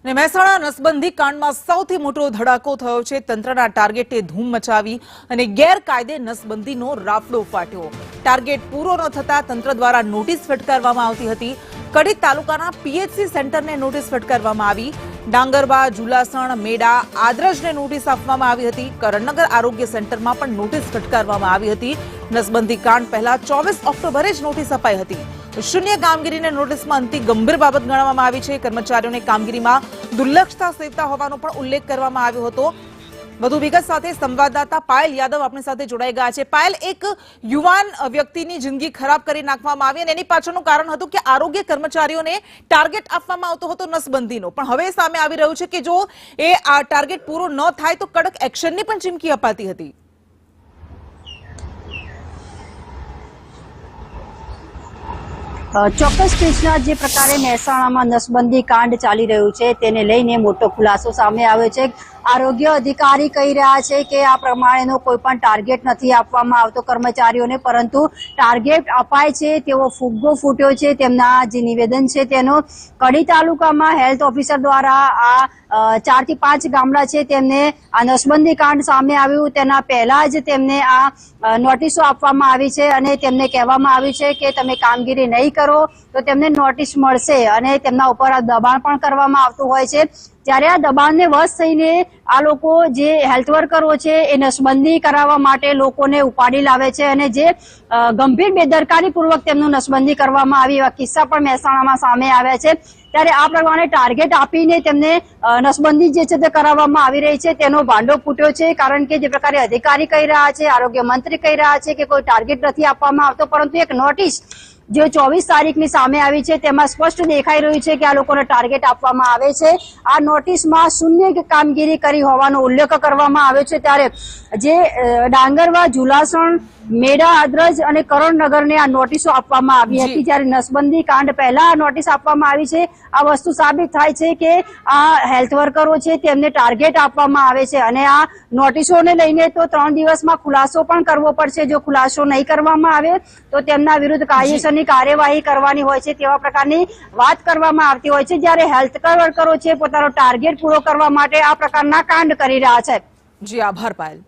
અને મહેસાણા નસબંધી કાંડમાં સૌથી મોટો ધડાકો થયો છે। તંત્રના ટાર્ગેટે ધૂમ મચાવી અને ગેરકાયદે નસબંધીનો રાફડો ફાટ્યો। ટાર્ગેટ પૂરો ન થતા તંત્ર દ્વારા નોટિસ ફટકારવામાં આવતી હતી। કડી તાલુકાના પીએચસી સેન્ટરને નોટિસ ફટકારવામાં આવી। ડાંગરબા, જુલાસણ, મેડા, આદરજને નોટિસ આપવામાં આવી હતી। કરણનગર આરોગ્ય સેન્ટરમાં પણ નોટિસ ફટકારવામાં આવી હતી। નસબંધી કાંડ પહેલા 24 ઓક્ટોબરે જ નોટિસ અપાઈ હતી। शून्य कामगीरीने नोटिसमां अति गंभीर बाबत गणवामां आवी छे। कर्मचारीओने कामगीरीमां दुर्लक्षता सेवता होવાનો પણ ઉલ્લેખ કરવામાં આવ્યો હતો। વધુ વિગત સાથે સંવાદદાતા પાયલ યાદવ આપણી સાથે જોડાઈ ગયા છે। પાયલ, એક યુવાન વ્યક્તિની જિંદગી ખરાબ કરી નાખવામાં આવી અને એની પાછળનું કારણ હતું કે આરોગ્ય કર્મચારીઓને ટાર્ગેટ આપવામાં આવતો હતો નસબંધીનો, પણ હવે સામે આવી રહ્યું છે કે જો એ આ ટાર્ગેટ પૂરો ન થાય તો કડક એક્શનની પણ ચીમકી અપાતી હતી। ચોક્કસ કૃષ્ણ, જે પ્રકારે મહેસાણામાં નસબંધી કાંડ ચાલી રહ્યું છે તેને લઈને મોટો ખુલાસો સામે આવ્યો છે। આરોગ્ય અધિકારી કહી રહ્યા છે કે આ પ્રમાણેનો કોઈ પણ ટાર્ગેટ નથી આપવામાં આવતો કર્મચારીઓને, પરંતુ ટાર્ગેટ અપાય છે તેવો ફુગ્ગો ફૂટ્યો છે। તેમના જે નિવેદન છે તેનો કડી તાલુકામાં હેલ્થ ઓફિસર દ્વારા આ 4 થી 5 ગામડા છે તેમને આ નસબંધી કાંડ સામે આવ્યું તેના પહેલા જ તેમને આ નોટિસો આપવામાં આવી છે અને તેમને કહેવામાં આવ્યું છે કે તમે કામગીરી નહીં કરો તો તેમને નોટિસ મળશે અને તેમના ઉપર દબાણ પણ કરવામાં આવતું હોય છે। ત્યારે આ દબાણને વશ થઈને આ લોકો જે હેલ્થ વર્કરો છે એ નસબંધી કરાવવા માટે લોકોને ઉપાડી લાવે છે અને જે ગંભીર બેદરકારીપૂર્વક તેમનું નસબંધી કરવામાં આવી એવા કિસ્સા પણ મહેસાણામાં સામે આવ્યા છે। ત્યારે આ પ્રમાણે ટાર્ગેટ આપીને તેમને નસબંધી જે છે તે કરાવવામાં આવી રહી છે તેનો ભાંડો ફૂટ્યો છે। કારણ કે જે પ્રકારે અધિકારી કહી રહ્યા છે, આરોગ્ય મંત્રી કહી રહ્યા છે કે કોઈ ટાર્ગેટ નથી આપવામાં આવતો, પરંતુ એક નોટિસ જે 24 તારીખની સામે આવી છે તેમાં સ્પષ્ટ દેખાઈ રહ્યું છે કે આ લોકોને ટાર્ગેટ આપવામાં આવે છે। આ નોટિસમાં શૂન્ય કામગીરી કરી હોવાનો ઉલ્લેખ કરવામાં આવ્યો છે। ત્યારે જે ડાંગરવા, જુલાસણ, મેડા, આદરજ અને કરણનગરને આ નોટિસો આપવામાં આવી હતી। જ્યારે નસબંધી કાંડ પહેલા આ નોટિસ આપવામાં આવી છે। આ વસ્તુ સાબિત થાય છે કે આ હેલ્થ વર્કરો છે તેમને ટાર્ગેટ આપવામાં આવે છે અને આ નોટિસોને લઈને તો 3 દિવસમાં ખુલાસો પણ કરવો પડશે। જો ખુલાસો નહીં કરવામાં આવે તો તેમના વિરુદ્ધ કાયદેસરની કાર્યવાહી કરવાની હોય છે તેવા પ્રકારની વાત કરવામાં આવતી હોય છે। જ્યારે હેલ્થ વર્કરો છે પોતાનો ટાર્ગેટ પૂરો કરવા માટે આ પ્રકારના કાંડ કરી રહ્યા છે। જી આભાર પાયલ।